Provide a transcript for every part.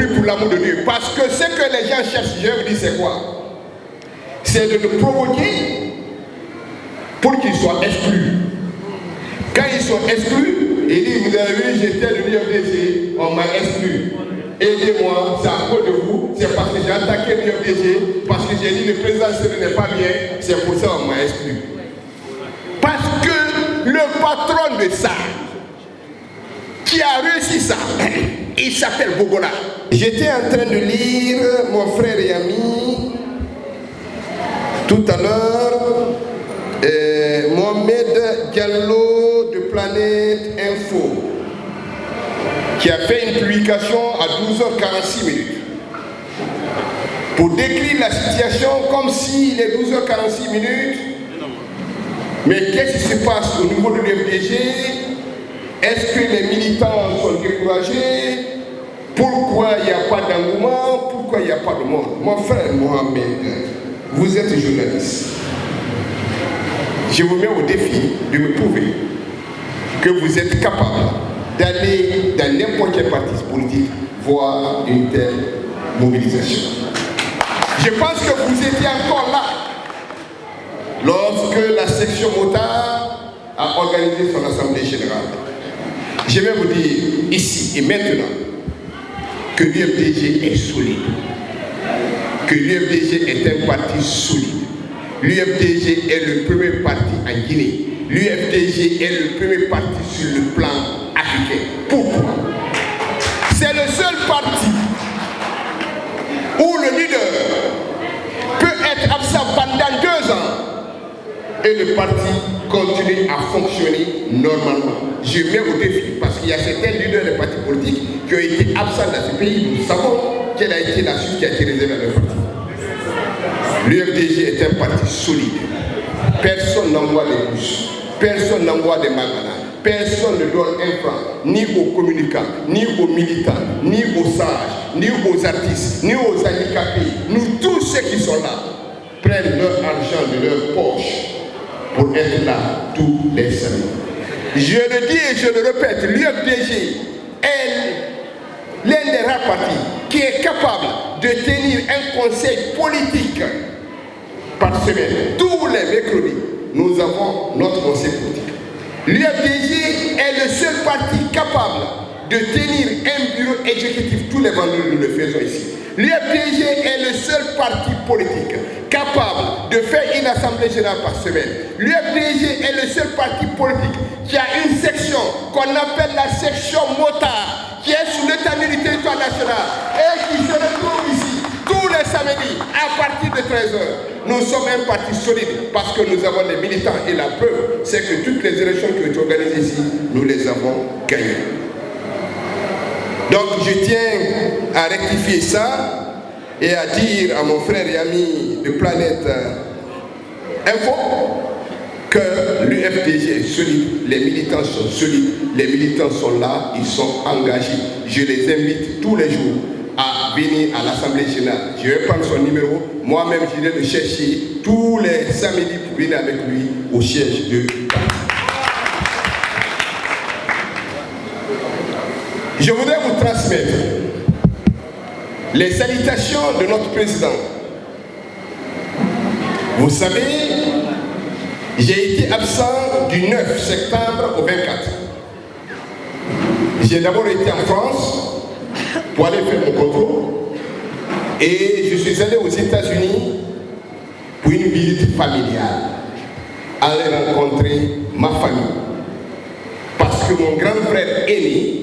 pour l'amour de Dieu. Parce que ce que les gens cherchent, je vous dis, c'est quoi? C'est de nous provoquer pour qu'ils soient exclus. Quand ils sont exclus, ils disent, vous avez vu, j'étais de l'UFDG, on m'a exclu. Aidez-moi, c'est à cause de vous, c'est parce que j'ai attaqué l'UFDG, parce que j'ai dit le président ce n'est pas bien, c'est pour ça qu'on m'a exclu. Parce que le patron de ça, qui a réussi ça, il s'appelle Bogola. J'étais en train de lire mon frère et ami tout à l'heure, Mohamed Diallo de Planète Info, qui a fait une publication à 12h46 minutes pour décrire la situation comme s'il est 12h46 minutes. Mais qu'est-ce qui se passe au niveau de l'UFDG? Est-ce que les militants sont découragés? Pourquoi il n'y a pas d'engouement? Pourquoi il n'y a pas de monde? Mon frère Mohamed, vous êtes journaliste. Je vous mets au défi de me prouver que vous êtes capable d'aller dans n'importe quel parti politique voir une telle mobilisation. Je pense que vous étiez encore là lorsque la section motard a organisé son assemblée générale. Je vais vous dire ici et maintenant que l'UFDG est solide, que l'UFDG est un parti solide. L'UFDG est le premier parti en Guinée. L'UFDG est le premier parti sur le plan africain. Pourquoi? C'est le seul parti où le leader peut être absent pendant 2 ans et le parti continue à fonctionner normalement. Je mets au défi parce qu'il y a certains leaders des partis politiques qui ont été absents dans ce pays. Nous savons quelle a été la suite qui a été réservée à leur parti. L'UFDG est un parti solide. Personne n'envoie des bus, personne n'envoie des maganats, personne ne donne un franc, ni aux communicants, ni aux militants, ni aux sages, ni aux artistes, ni aux handicapés. Nous, tous ceux qui sont là, prennent leur argent de leur poche pour être là tous les samedis. Je le dis et je le répète, l'UFDG est l'un des rares partis qui est capable de tenir un conseil politique par semaine. Tous les mercredis, nous avons notre conseil politique. L'UFDG est le seul parti capable de tenir un bureau exécutif tous les vendredis, nous le faisons ici. L'UFDG est le seul parti politique capable de faire une assemblée générale par semaine. L'UFDG est le seul parti politique qui a une section qu'on appelle la section motard, qui est sous l'état du territoire national et qui se retrouve ici tous les samedis à partir de 13h. Nous sommes un parti solide parce que nous avons des militants et la preuve, c'est que toutes les élections qui ont été organisées ici, nous les avons gagnées. Donc je tiens à rectifier ça et à dire à mon frère et ami de Planète Info que l'UFDG est solide, les militants sont solides, les militants sont là, ils sont engagés. Je les invite tous les jours à venir à l'Assemblée générale. Je vais prendre son numéro, moi-même je vais le chercher tous les samedis pour venir avec lui au siège de parti. Je voudrais vous transmettre les salutations de notre président. Vous savez, j'ai été absent du 9 septembre au 24. J'ai d'abord été en France pour aller faire mon contrôle et je suis allé aux États-Unis pour une visite familiale, aller rencontrer ma famille. Parce que mon grand frère aîné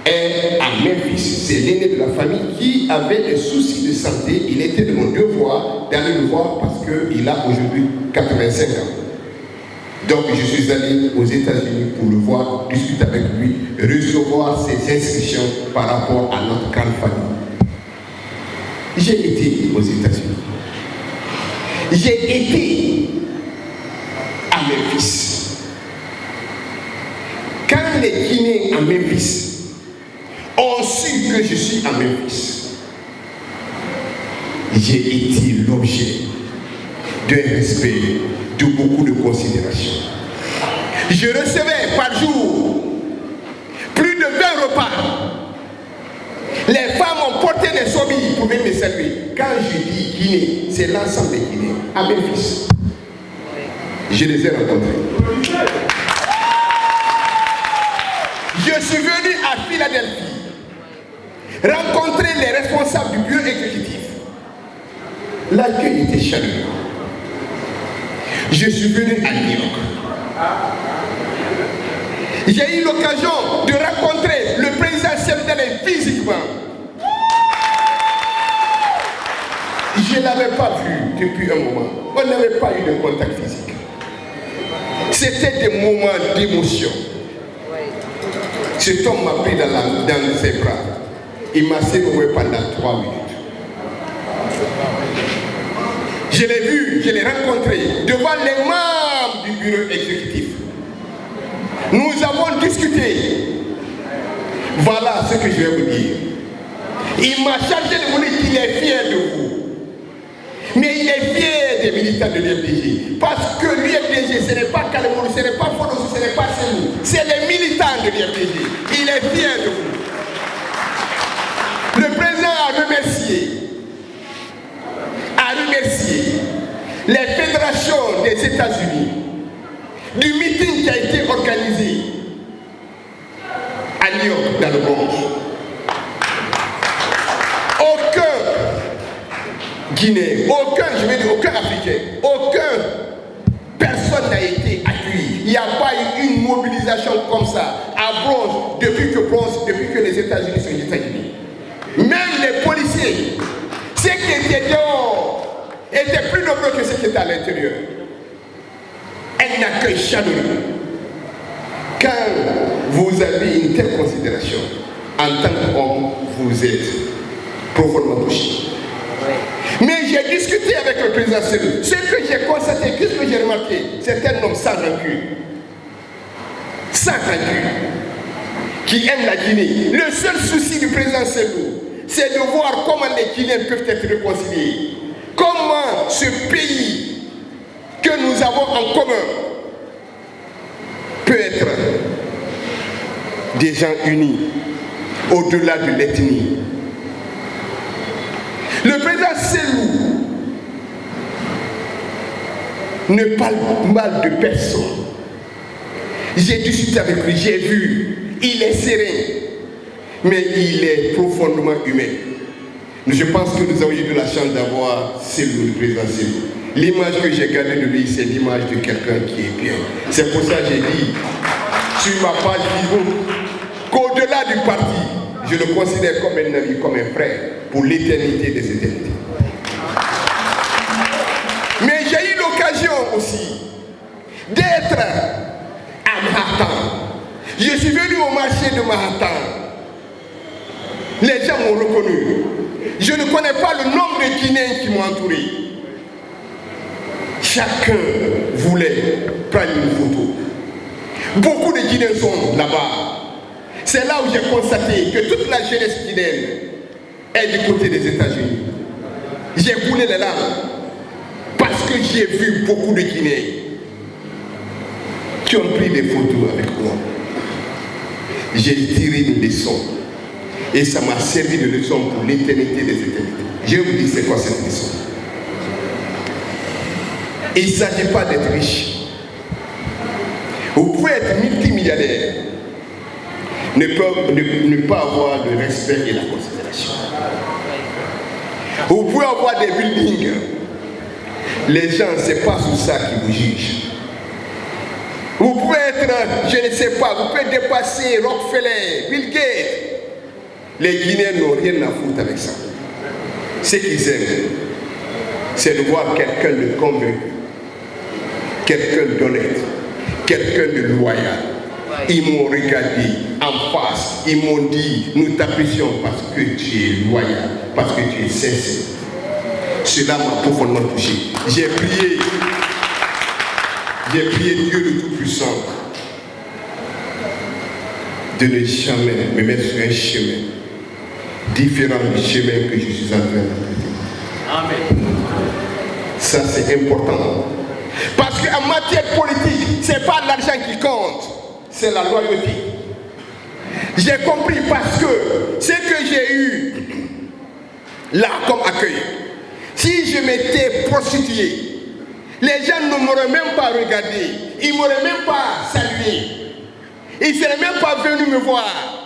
est à Memphis, c'est l'aîné de la famille qui avait des soucis de santé. Il était de mon devoir d'aller le voir parce qu'il a aujourd'hui 85 ans. Donc je suis allé aux États-Unis pour le voir, discuter avec lui, recevoir ses instructions par rapport à notre grande famille. J'ai été aux États-Unis. J'ai été à Memphis. Quand les Guinéens à Memphis ont su que je suis à Memphis, j'ai été l'objet d'un respect, de beaucoup de considération. Je recevais par jour plus de 20 repas. Les ont porté des sobies pour venir me saluer. Quand je dis Guinée, c'est l'ensemble des Guinéens. À Memphis, je les ai rencontrés. Je suis venu à Philadelphie rencontrer les responsables du bureau exécutif. L'accueil était chaleureux. Je suis venu à New York. J'ai eu l'occasion de rencontrer le président Sénégalais physiquement. Je ne l'avais pas vu depuis un moment. On n'avait pas eu de contact physique. C'était des moments d'émotion. Cet homme m'a pris dans ses bras. Il m'a serré pendant 3 minutes. Je l'ai vu, je l'ai rencontré devant les membres du bureau exécutif. Nous avons discuté. Voilà ce que je vais vous dire. Il m'a chargé de vous dire qu'il est fier de vous. Mais il est fier des militants de l'UFDG. Parce que l'UFDG, ce n'est pas Kalemoulou, ce n'est pas Fodos, ce n'est pas Selou. C'est les militants de l'UFDG. Il est fier de vous. Le président a remercié les fédérations des États-Unis du meeting qui a été organisé à New York, dans le Bronx. Aucun Guinéen, aucun Africain, personne n'a été accueilli. Il n'y a pas eu une mobilisation comme ça à Bronx depuis que les États-Unis sont les États-Unis. Même les policiers, ceux qui étaient dehors, étaient plus nombreux que ceux qui étaient à l'intérieur. Un accueil chaleureux. Quand vous avez une telle considération, en tant qu'homme, vous êtes profondément touché. Mais j'ai discuté avec le président Selou. Ce que j'ai constaté, qu'est-ce que j'ai remarqué? C'est un homme sans rancune. Sans rancune. Qui aime la Guinée. Le seul souci du président Selou, c'est de voir comment les Guinéens peuvent être réconciliés. Comment ce pays que nous avons en commun peut être des gens unis au-delà de l'ethnie. Le président Selou ne parle mal de personne. J'ai discuté avec lui, j'ai vu, il est serein, mais il est profondément humain. Je pense que nous avons eu de la chance d'avoir Selou, le président Selou. L'image que j'ai gardée de lui, c'est l'image de quelqu'un qui est bien. C'est pour ça que j'ai dit sur ma page Facebook qu'au-delà du parti, je le considère comme un ami, comme un frère pour l'éternité des éternités. Mais j'ai eu l'occasion aussi d'être à Manhattan. Je suis venu au marché de Manhattan. Les gens m'ont reconnu. Je ne connais pas le nombre de Guinéens qui m'ont entouré. Chacun voulait prendre une photo. Beaucoup de Guinéens sont là-bas. C'est là où j'ai constaté que toute la jeunesse guinéenne est du côté des États-Unis. J'ai coulé les larmes parce que j'ai vu beaucoup de Guinéens qui ont pris des photos avec moi. J'ai tiré une leçon et ça m'a servi de leçon pour l'éternité des éternités. Je vais vous dire c'est quoi cette leçon. Il ne s'agit pas d'être riche. Vous pouvez être multimilliardaire, ne pas avoir le respect et la considération. Vous pouvez avoir des buildings. Les gens, ce n'est pas sous ça qui vous jugent. Vous pouvez être, je ne sais pas, vous pouvez dépasser Rockefeller, Bill Gates. Les Guinéens n'ont rien à foutre avec ça. Ce qu'ils aiment, c'est de voir quelqu'un de convaincu, quelqu'un d'honnête, quelqu'un de loyal. Ils m'ont regardé en face, ils m'ont dit, nous t'apprécions parce que tu es loyal, parce que tu es sincère. Cela m'a profondément touché. J'ai prié Dieu le Tout-Puissant de ne jamais me mettre sur un chemin différent du chemin que je suis en train d'emprunter. Amen. Ça c'est important. Parce qu'en matière politique, ce n'est pas l'argent qui compte, c'est la loyauté. J'ai compris parce que ce que j'ai eu là comme accueil. Si je m'étais prostitué, les gens ne m'auraient même pas regardé, ils ne m'auraient même pas salué, ils ne seraient même pas venus me voir.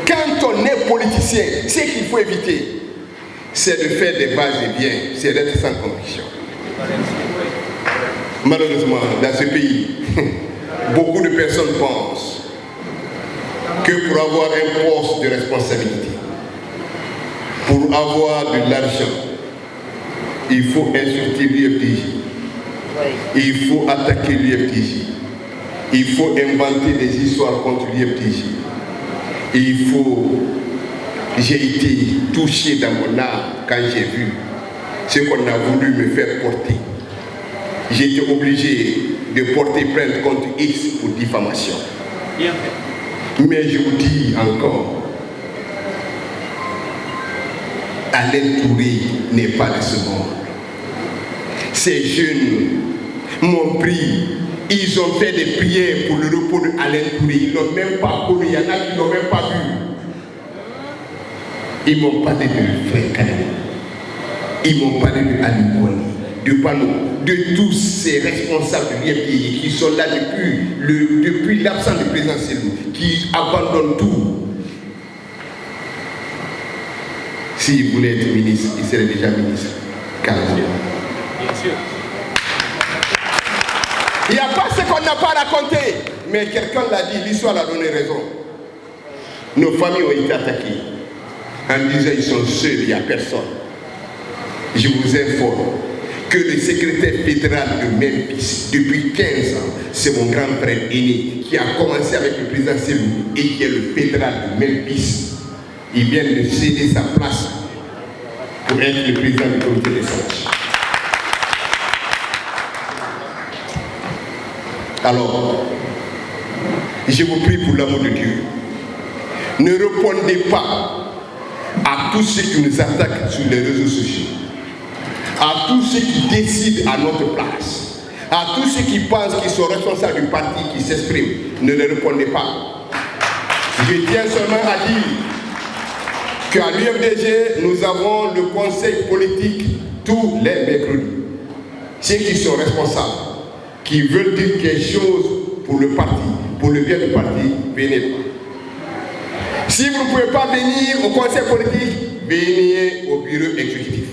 Quand on est politicien, ce qu'il faut éviter, c'est de faire des bases et biens, c'est d'être sans conviction. Malheureusement, dans ce pays, beaucoup de personnes pensent que pour avoir un poste de responsabilité, pour avoir de l'argent, il faut insulter l'UFDJ, il faut attaquer l'UFDJ, il faut inventer des histoires contre l'UFDJ. J'ai été touché dans mon âme quand j'ai vu ce qu'on a voulu me faire porter. J'ai été obligé de porter plainte contre X pour diffamation. Mais je vous dis encore, Alain Touré n'est pas de ce monde. Ces jeunes m'ont pris, ils ont fait des prières pour le repos d'Alain Touré. Ils n'ont même pas connu, il y en a qui n'ont même pas vu. Ils m'ont parlé de Frère Kané. Ils m'ont parlé de Ali Kouani, de Pano, de tous ces responsables de l'IFDJ qui sont là depuis l'absence du président Selou, qui abandonnent tout. S'il voulait être ministre, il serait déjà ministre. Bien sûr. Il n'y a pas ce qu'on n'a pas raconté, mais quelqu'un l'a dit, l'histoire a donné raison. Nos familles ont été attaquées en disant qu'ils sont seuls, il n'y a personne. Je vous informe que le secrétaire fédéral de Memphis, depuis 15 ans, c'est mon grand frère aîné qui a commencé avec le président Selou et qui est le fédéral de Memphis. Il vient de céder sa place pour être le président du comité des sages. Alors, je vous prie pour l'amour de Dieu, ne répondez pas à tous ceux qui nous attaquent sur les réseaux sociaux, à tous ceux qui décident à notre place, à tous ceux qui pensent qu'ils sont responsables du parti qui s'expriment. Ne les répondez pas. Je tiens seulement à dire qu'à l'UFDG, nous avons le conseil politique tous les mercredis. Ceux qui sont responsables, qui veulent dire quelque chose pour le parti, pour le bien du parti, venez. Si vous ne pouvez pas venir au conseil politique, venez au bureau exécutif.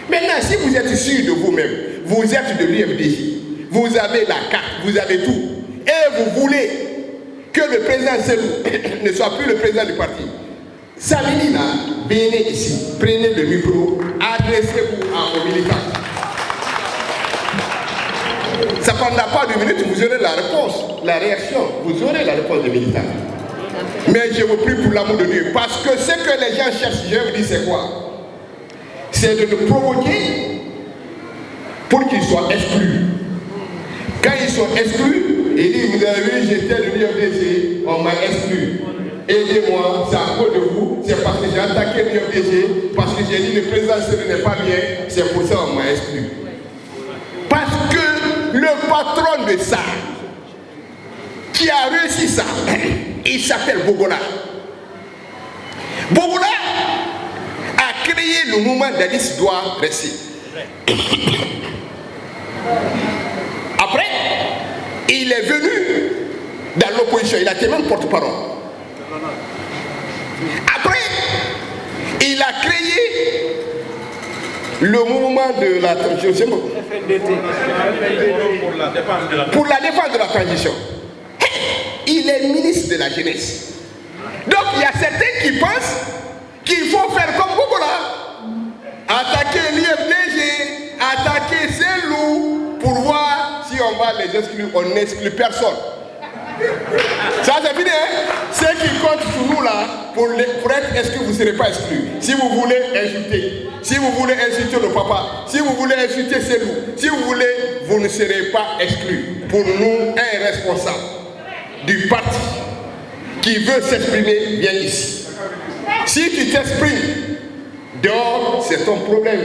Maintenant, si vous êtes sûr de vous-même, vous êtes de l'UFDJ, vous avez la carte, vous avez tout, et vous voulez que le président Selou ne soit plus le président du parti, Salinina, venez ici, prenez le micro, adressez-vous aux militants. Ça ne prendra pas 2 minutes, vous aurez la réponse, la réaction, vous aurez la réponse des militants. Mais je vous prie pour l'amour de Dieu, parce que ce que les gens cherchent, je vous dis c'est quoi? C'est de nous provoquer pour qu'ils soient exclus. Quand ils sont exclus, ils disent, vous avez vu, j'étais de l'UFDG, on m'a exclu. Aidez-moi, c'est à cause de vous, c'est parce que j'ai attaqué l'UFDG, parce que j'ai dit le président ce n'est pas bien, c'est pour ça qu'on m'a exclu. Parce que le patron de ça, qui a réussi ça, il s'appelle Bogola. Bogola a créé le mouvement d'Alice doit rester. Après, il est venu dans l'opposition, il a été même porte-parole. Après, il a créé le mouvement de la transition. Pour la défense de la transition. Il est ministre de la jeunesse. Donc il y a certains qui pensent qu'il faut faire comme Bogola. Attaquer l'IFDG, attaquer Selou pour voir si on va les exclure. On n'exclut personne. Ça c'est fini, hein? Ceux qui comptent sur nous là, pour être exclus, vous ne serez pas exclus. Si vous voulez insulter, si vous voulez insulter le papa, si vous voulez insulter Selou, si vous voulez, vous ne serez pas exclus. Pour nous, un responsable du parti qui veut s'exprimer, viens ici. Si tu t'exprimes dehors, c'est ton problème.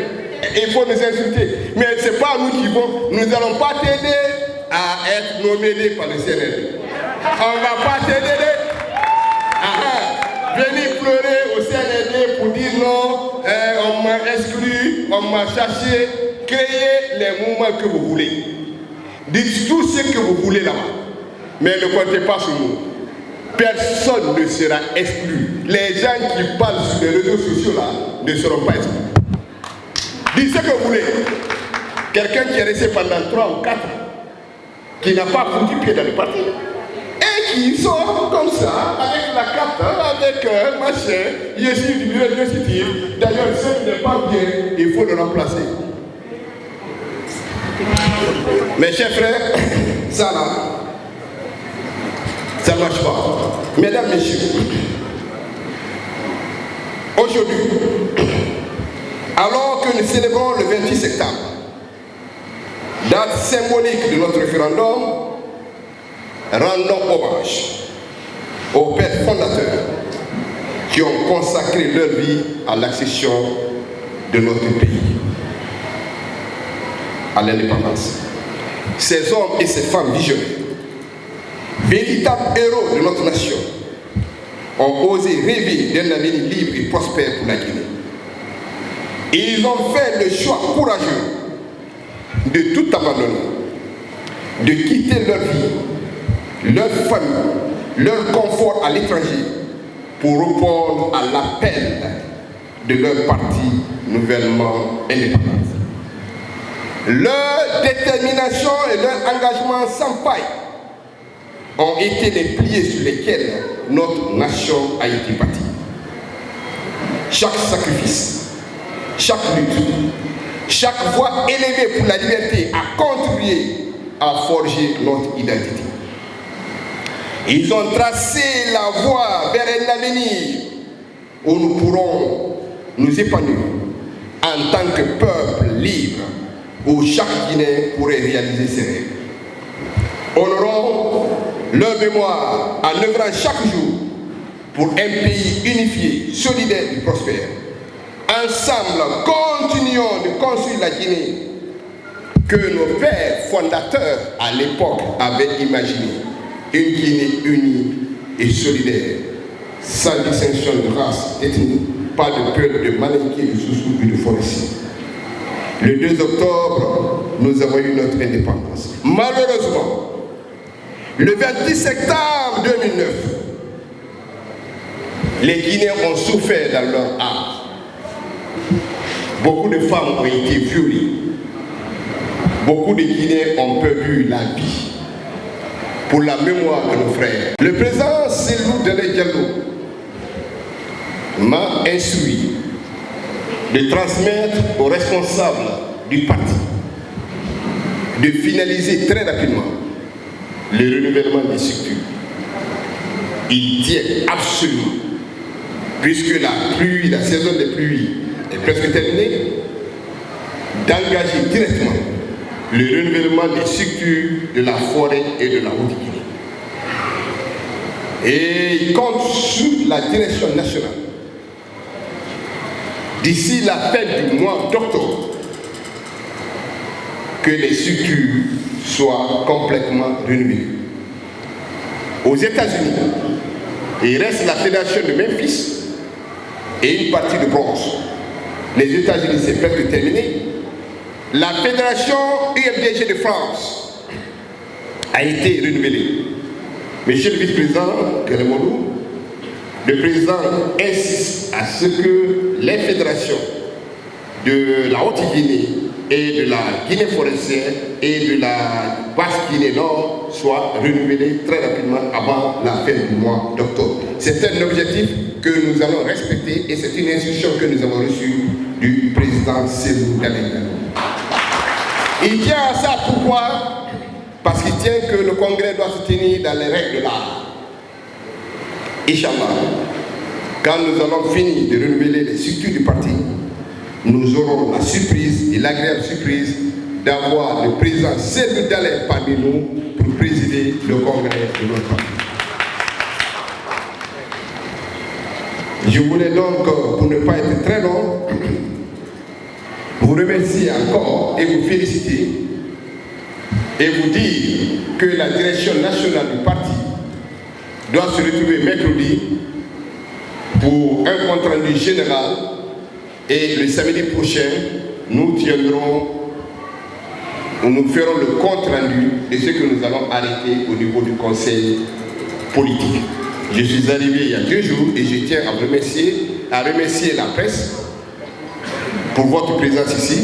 Il faut nous insulter. Mais ce n'est pas nous qui vont. Nous n'allons pas t'aider à être nommé par le CNL. On ne va pas t'aider. Venez pleurer exclu, on m'a cherché, créez les mouvements que vous voulez. Dites tout ce que vous voulez là-bas. Mais ne comptez pas sur nous. Personne ne sera exclu. Les gens qui parlent sur les réseaux sociaux là ne seront pas exclus. Dites ce que vous voulez. Quelqu'un qui est resté pendant 3 ou 4 ans, qui n'a pas foutu pied dans le parti, et qui sort comme ça, avec la carte, avec machin, je suis du bureau exécutif. D'ailleurs, ce n'est pas bien, il faut le remplacer. Mes chers frères, ça là, ça ne marche pas. Mesdames, messieurs, aujourd'hui, alors que nous célébrons le 28 septembre, date symbolique de notre référendum, rendons hommage aux pères fondateurs qui ont consacré leur vie à l'accession de notre pays à l'indépendance. Ces hommes et ces femmes visionnaires, véritables héros de notre nation, ont osé rêver d'un avenir libre et prospère pour la Guinée. Ils ont fait le choix courageux de tout abandonner, de quitter leur vie, leur famille, leur confort à l'étranger pour répondre à l'appel de leur parti nouvellement indépendant. Leur détermination et leur engagement sans faille ont été les piliers sur lesquels notre nation a été bâtie. Chaque sacrifice, chaque lutte, chaque voix élevée pour la liberté a contribué à forger notre identité. Ils ont tracé la voie vers un avenir où nous pourrons nous épanouir en tant que peuple libre, où chaque Guinéen pourrait réaliser ses rêves. Honorons leur mémoire en œuvrant chaque jour pour un pays unifié, solidaire et prospère. Ensemble, continuons de construire la Guinée que nos pères fondateurs à l'époque avaient imaginée. Une Guinée unie et solidaire, sans distinction de race, ethnie, pas de peur de malinqués, de sous-sous et de forestiers. Le 2 octobre, nous avons eu notre indépendance. Malheureusement, le 26 septembre 2009, les Guinéens ont souffert dans leur âme. Beaucoup de femmes ont été violées. Beaucoup de Guinéens ont perdu la vie pour la mémoire de nos frères. Le président Cellou Dalein Diallo m'a instruit de transmettre aux responsables du parti de finaliser très rapidement le renouvellement des structures. Il tient absolument, puisque la saison des pluies est presque terminée, d'engager directement le renouvellement des structures de la forêt et de la Haute-Guinée. Et il compte sur la direction nationale d'ici la fin du mois d'octobre que les structures soient complètement renouvelées. Aux États-Unis, il reste la fédération de Memphis et une partie de Bronx. Les États-Unis, c'est presque terminé. La fédération UFDG de France a été renouvelée. Monsieur le vice-président Kelemodou, le président insiste à ce que les fédérations de la Haute-Guinée et de la Guinée forestière et de la Basse-Guinée Nord soient renouvelées très rapidement avant la fin du mois d'octobre. C'est un objectif que nous allons respecter et c'est une instruction que nous avons reçue du président Cellou Dalein Diallo. Il tient à ça, pourquoi? Parce qu'il tient que le congrès doit se tenir dans les règles de l'art. Inch'Allah, quand nous allons finir de renouveler les structures du parti, nous aurons la surprise et l'agréable surprise d'avoir le président Cellou Dalein parmi nous pour présider le congrès de notre parti. Je voulais donc, pour ne pas être très long, vous remercier encore et vous féliciter et vous dire que la direction nationale du parti doit se retrouver mercredi pour un compte rendu général Et le samedi prochain, nous ferons le compte rendu de ce que nous allons arrêter au niveau du conseil politique. Je suis arrivé il y a 2 jours et je tiens à remercier la presse pour votre présence ici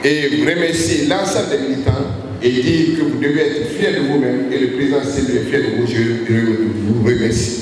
et remercier l'ensemble des militants et dire que vous devez être fiers de vous-même et le président Sylvain est fier de vous. Je vous remercie.